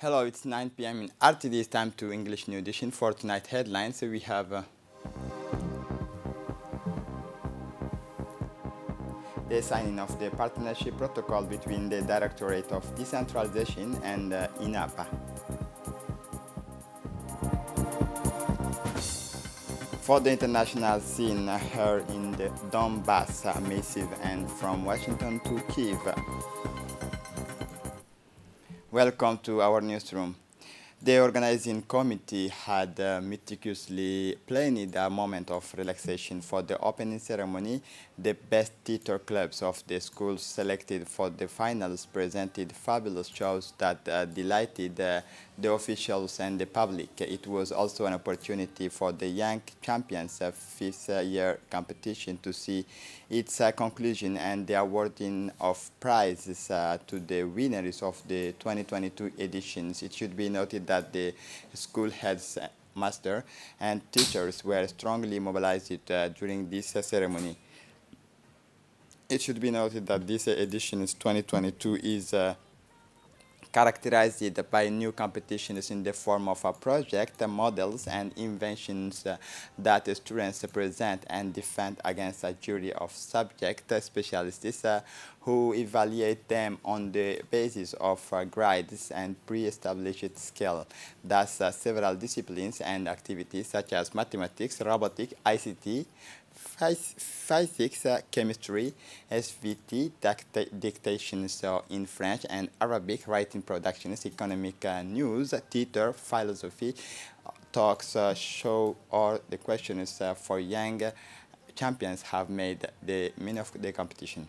Hello, it's 9 p.m. in RTD. It's time to English New Edition for tonight headlines. So we have the signing of the partnership protocol between the Directorate of Decentralization and INAPA. For the international scene, here in the Donbass, massive, and from Washington to Kiev. Welcome to our newsroom. The organizing committee had meticulously planned a moment of relaxation for the opening ceremony. The best theater clubs of the schools selected for the finals presented fabulous shows that delighted the officials and the public. It was also an opportunity for the young champions' fifth-year competition to see its conclusion and the awarding of prizes to the winners of the 2022 editions. It should be noted that the school heads, master, and teachers were strongly mobilized during this ceremony. It should be noted that this edition 2022 is characterized by new competitions in the form of a project, models, and inventions that students present and defend against a jury of subject specialists who evaluate them on the basis of grades and pre-established scale. Thus, several disciplines and activities such as mathematics, robotics, ICT, physics, chemistry, SVT, dictations in French and Arabic, writing productions, economic news, theater, philosophy, talks, show, or the questions for young champions have made the meaning of the competition.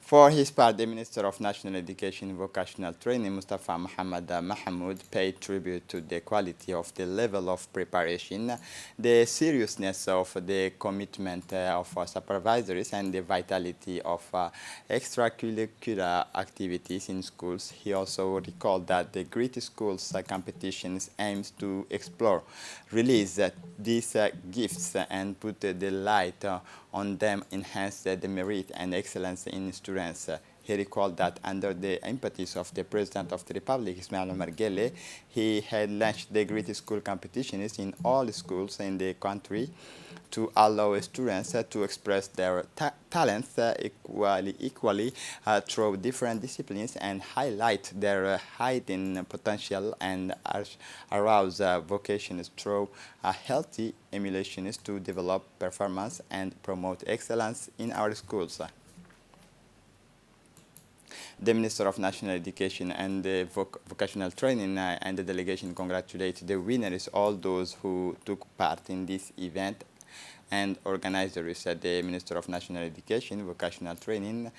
For his part, the Minister of National Education and Vocational Training, Mustafa Mohammed Mahmoud, paid tribute to the quality of the level of preparation, the seriousness of the commitment of supervisors, and the vitality of extracurricular activities in schools. He also recalled that the Great Schools competitions aims to explore, release these gifts, and put the light on them, enhance the merit and excellence in students. He recalled that under the impetus of the President of the Republic, Ismail Omar Guelleh, he had launched the Great School competitions in all schools in the country to allow students to express their talents equally through different disciplines and highlight their hidden potential and arouse vocations through healthy emulations to develop performance and promote excellence in our schools. The Minister of National Education and Vocational Training and the delegation congratulate the winners, all those who took part in this event, and organizers. The Minister of National Education, Vocational Training,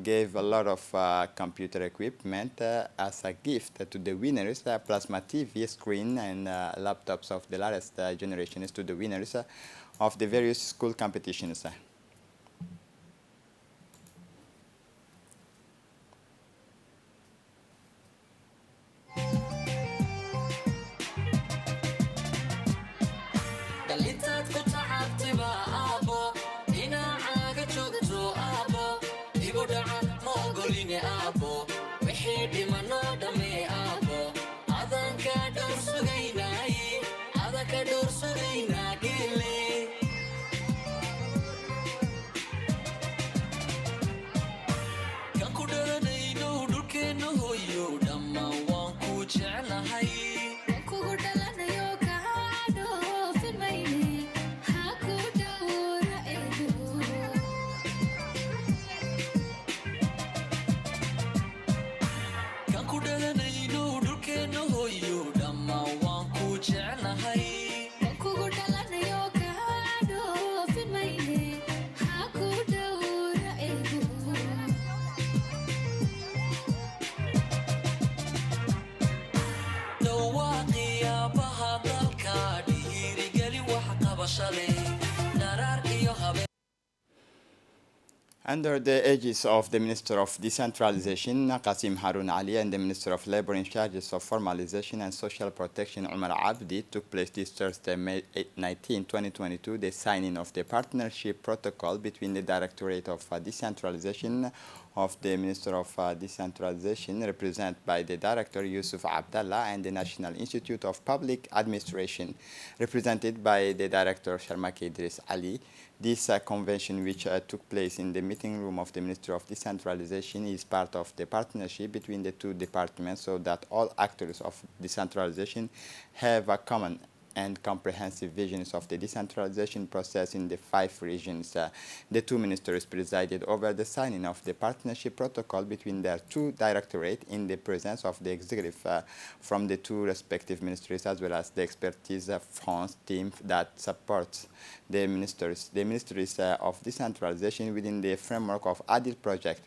gave a lot of computer equipment as a gift to the winners, plasma TV screen and laptops of the latest generations to the winners of the various school competitions. Under the aegis of the Minister of Decentralization, Qasim Harun Ali, and the Minister of Labor in charge of Formalization and Social Protection, Umar Abdi, took place this Thursday, May 19, 2022, the signing of the partnership protocol between the Directorate of Decentralization of the Minister of Decentralization, represented by the Director Yusuf Abdallah, and the National Institute of Public Administration, represented by the Director Sharmaki Idris Ali. This convention, which took place in the meeting room of the Ministry of Decentralization, is part of the partnership between the two departments so that all actors of decentralization have a common and comprehensive visions of the decentralization process in the 5 regions. The two ministers presided over the signing of the partnership protocol between their two directorates in the presence of the executive from the two respective ministries, as well as the expertise funds team that supports the ministries of decentralization within the framework of ADIL project.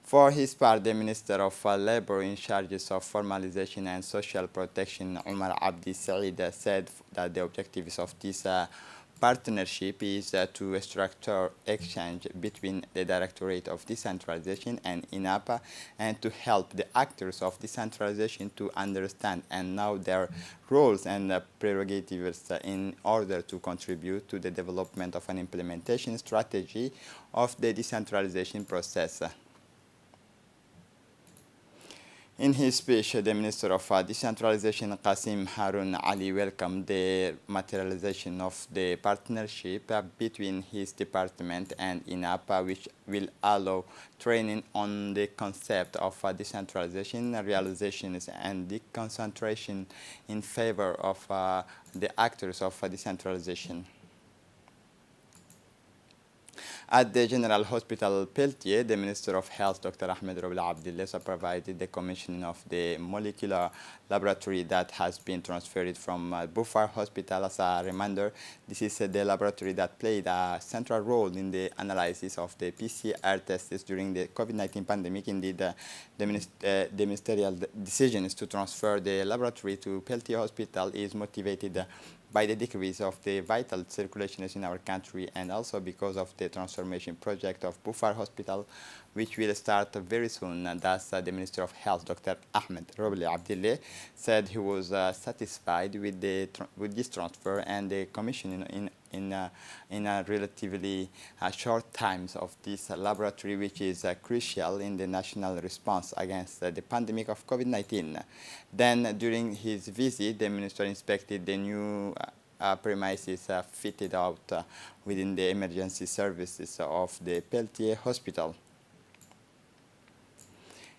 For his part, the Minister of Labor in charge of Formalization and Social Protection, Umar Abdi Said, said that the objectives of this partnership is to structure exchange between the Directorate of Decentralization and INAPA, and to help the actors of decentralization to understand and know their roles and prerogatives in order to contribute to the development of an implementation strategy of the decentralization process. In his speech, the Minister of Decentralization, Qasim Harun Ali, welcomed the materialization of the partnership between his department and INAPA, which will allow training on the concept of decentralization, realizations, and deconcentration in favor of the actors of decentralization. At the General Hospital Peltier, the Minister of Health, Dr. Ahmed Robla Abdullah, provided the commissioning of the molecular laboratory that has been transferred from Bufar Hospital. As a reminder, this is the laboratory that played a central role in the analysis of the PCR tests during the COVID-19 pandemic. Indeed, the ministerial decision is to transfer the laboratory to Peltier Hospital is motivated by the decrease of the vital circulation in our country, and also because of the transformation project of Bufar Hospital, which will start very soon. And thus, the Minister of Health, Dr. Ahmed Robli Abdullah, said he was satisfied with this transfer and the commissioning in a relatively short times of this laboratory, which is crucial in the national response against the pandemic of COVID-19. Then, during his visit, the minister inspected the new premises fitted out within the emergency services of the Peltier Hospital.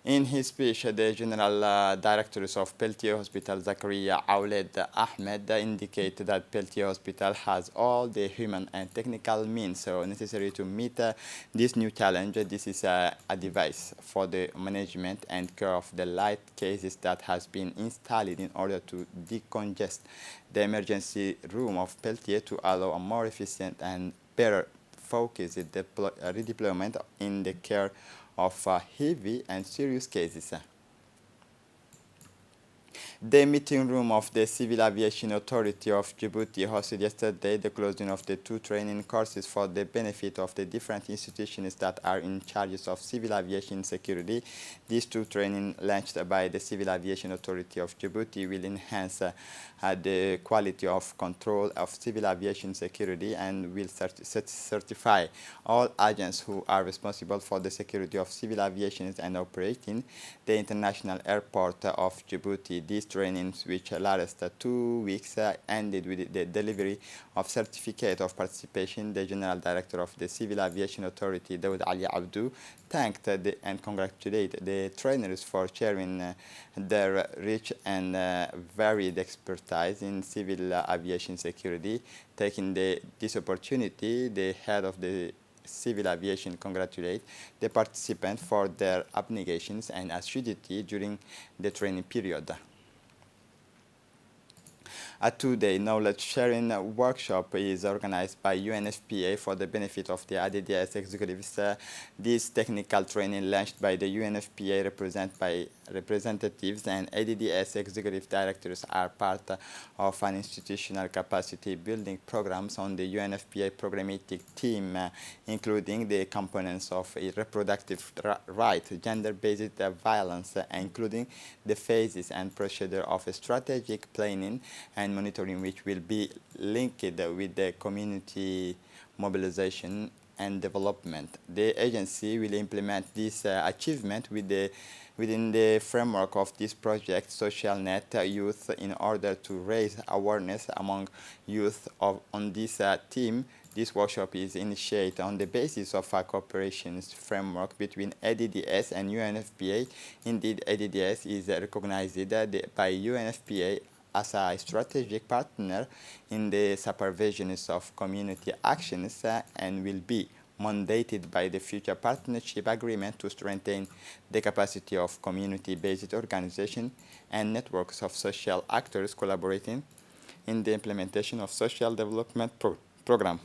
In his speech, the General Directors of Peltier Hospital, Zakaria Auled Ahmed, indicated that Peltier Hospital has all the human and technical means necessary to meet this new challenge. This is a device for the management and care of the light cases that has been installed in order to decongest the emergency room of Peltier to allow a more efficient and better focused redeployment in the care of heavy and serious cases. The meeting room of the Civil Aviation Authority of Djibouti hosted yesterday the closing of the 2 training courses for the benefit of the different institutions that are in charge of civil aviation security. These 2 training launched by the Civil Aviation Authority of Djibouti will enhance the quality of control of civil aviation security and will certify all agents who are responsible for the security of civil aviation and operating the international airport of Djibouti. These trainings, which last 2 weeks, ended with the delivery of certificate of participation. The General Director of the Civil Aviation Authority, Dawood Ali Abdu, thanked and congratulated the trainers for sharing their rich and varied expertise in civil aviation security. Taking this opportunity, the head of the Civil Aviation congratulate the participants for their abnegations and assiduity during the training period. A two-day knowledge sharing workshop is organized by UNFPA for the benefit of the ADDS executives. This technical training launched by the UNFPA representatives and ADDS executive directors are part of an institutional capacity building programs on the UNFPA programmatic team, including the components of reproductive rights, gender-based violence, including the phases and procedure of strategic planning and monitoring, which will be linked with the community mobilization and development. The agency will implement this achievement within the framework of this project, Social Net Youth, in order to raise awareness among youth on this theme. This workshop is initiated on the basis of a cooperation framework between ADDS and UNFPA. Indeed, ADDS is recognized by UNFPA as a strategic partner in the supervision of community actions and will be mandated by the future partnership agreement to strengthen the capacity of community-based organizations and networks of social actors collaborating in the implementation of social development program.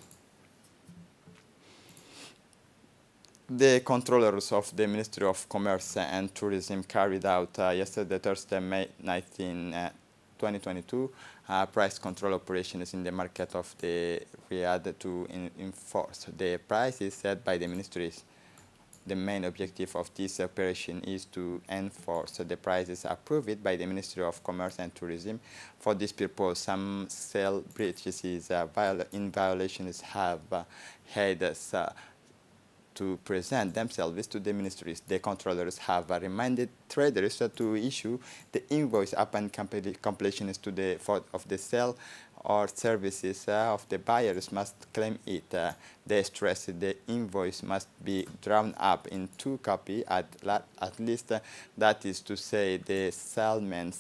The controllers of the Ministry of Commerce and Tourism carried out yesterday, Thursday, May 19, 2022, price control operations in the market of the Riyadh to enforce the prices set by the ministries. The main objective of this operation is to enforce the prices approved by the Ministry of Commerce and Tourism. For this purpose, some sale breaches in violations have had to present themselves to the ministries. The controllers have reminded traders to issue the invoice upon completion of the sale or services of the buyers must claim it. They stress the invoice must be drawn up in 2 copies at least. That is to say, the salesman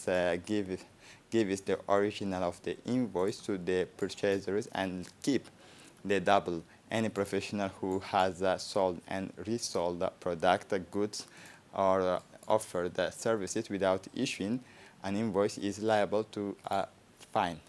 gives the original of the invoice to the purchasers and keep the double. Any professional who has sold and resold product, goods, or offered services without issuing an invoice is liable to a fine.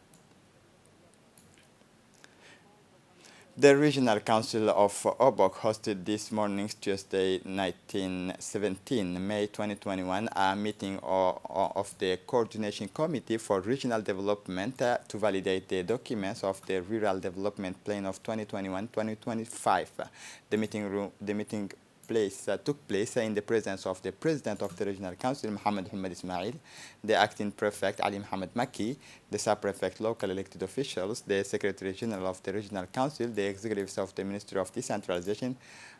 The Regional Council of Obok hosted this morning, Tuesday, 17 May 2021, a meeting of the Coordination Committee for Regional Development to validate the documents of the Rural Development Plan of 2021-2025. The meeting took place in the presence of the President of the Regional Council, Mohammed Ismail, the Acting Prefect, Ali Mohammed Maki, the Sub-Prefect, local elected officials, the Secretary General of the Regional Council, the executives of the Ministry of Decentralization,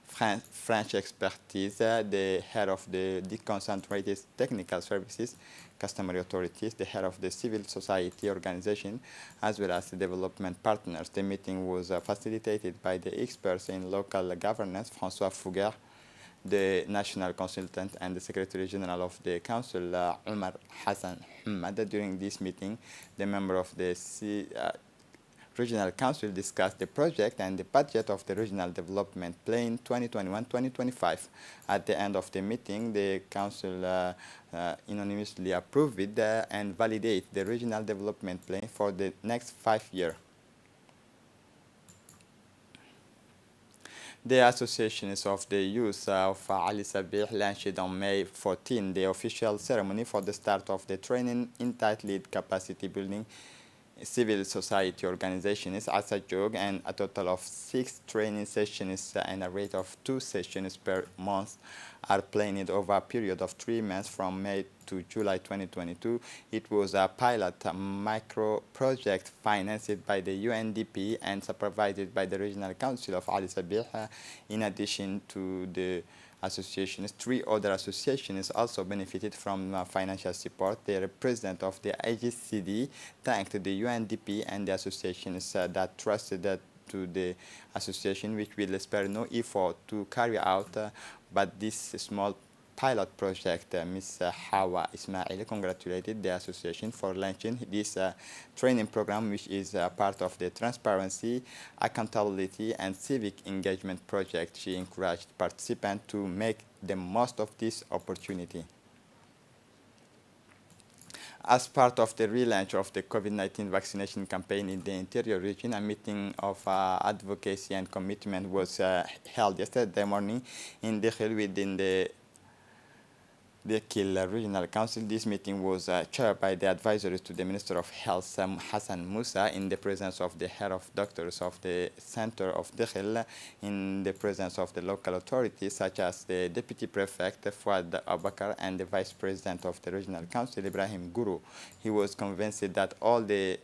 French expertise, the head of the deconcentrated technical services, customary authorities, the head of the civil society organization, as well as the development partners. The meeting was facilitated by the experts in local governance, François Fouguer, the national consultant and the Secretary General of the Council, Omar Hassan Hamad. During this meeting, the member of the Regional Council discussed the project and the budget of the Regional Development Plan 2021-2025. At the end of the meeting, the Council unanimously approved and validated the Regional Development Plan for the next 5 years. The Associations of the Youth of Ali Sabih launched on May 14 the official ceremony for the start of the training entitled Capacity Building Civil Society Organizations as a joke, and a total of 6 training sessions and a rate of 2 sessions per month are planned over a period of 3 months from May to July 2022. It was a pilot micro project financed by the UNDP and supervised by the Regional Council of Ali Sabih. In addition to the associations, 3 other associations also benefited from financial support. The president of the AGCD thanked the UNDP and the associations that trusted to the association, which will spare no effort to carry out but this small pilot project. Ms. Hawa Ismail congratulated the association for launching this training program, which is part of the transparency, accountability, and civic engagement project. She encouraged participants to make the most of this opportunity. As part of the relaunch of the COVID-19 vaccination campaign in the interior region, a meeting of advocacy and commitment was held yesterday morning in Dakhil within the Kil Regional Council. This meeting was chaired by the advisors to the Minister of Health, Hassan Musa, in the presence of the head of doctors of the center of Dakhil, in the presence of the local authorities, such as the Deputy Prefect, Fuad Abakar, and the Vice President of the Regional Council, Ibrahim Guru. He was convinced that all the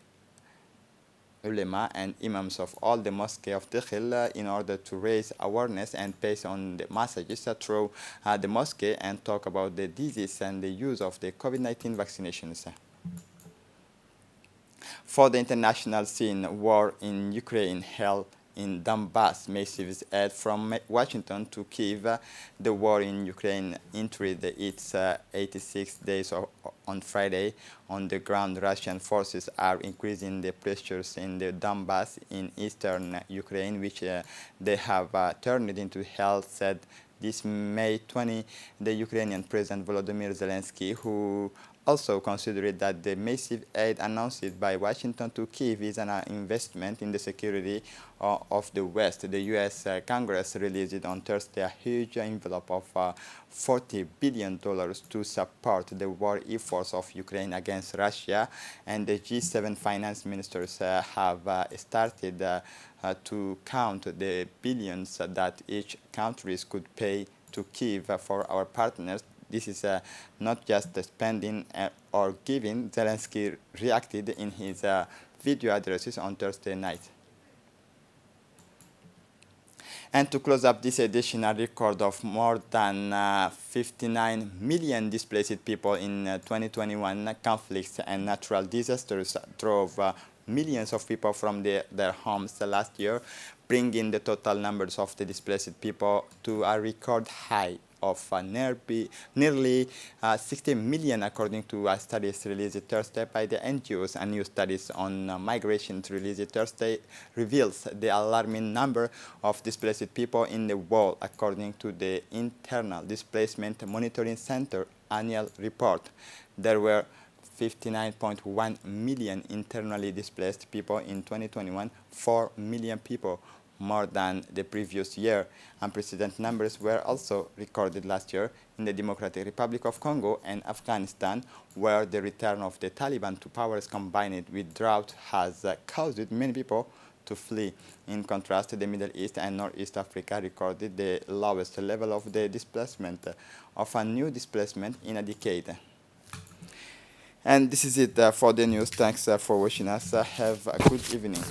ulema and imams of all the mosques of Dakhil in order to raise awareness and pass on the messages through the mosque and talk about the disease and the use of the COVID-19 vaccinations. For the international scene, war in Ukraine held in Donbass, massive aid from Washington to Kyiv. The war in Ukraine entered its 86 days on Friday. On the ground, Russian forces are increasing the pressures in the Donbass in eastern Ukraine, which they have turned into hell, said this May 20, the Ukrainian President Volodymyr Zelensky, who also considered that the massive aid announced by Washington to Kyiv is an investment in the security of the West. The U.S. Congress released on Thursday a huge envelope of $40 billion to support the war efforts of Ukraine against Russia, and the G7 finance ministers have started to count the billions that each country could pay to Kyiv for our partners. This is not just the spending or giving. Zelensky reacted in his video addresses on Thursday night. And to close up this edition, a record of more than 59 million displaced people in 2021 conflicts and natural disasters drove millions of people from their homes last year, bringing the total numbers of the displaced people to a record high of nearly 60 million, according to studies released Thursday by the NGOs. A new studies on migration released Thursday reveals the alarming number of displaced people in the world, according to the Internal Displacement Monitoring Center annual report. There were 59.1 million internally displaced people in 2021, 4 million people more than the previous year. Unprecedented numbers were also recorded last year in the Democratic Republic of Congo and Afghanistan, where the return of the Taliban to power combined with drought has caused many people to flee. In contrast, the Middle East and Northeast Africa recorded the lowest level of the displacement of a new displacement in a decade. And this is it for the news. Thanks for watching us. Have a good evening.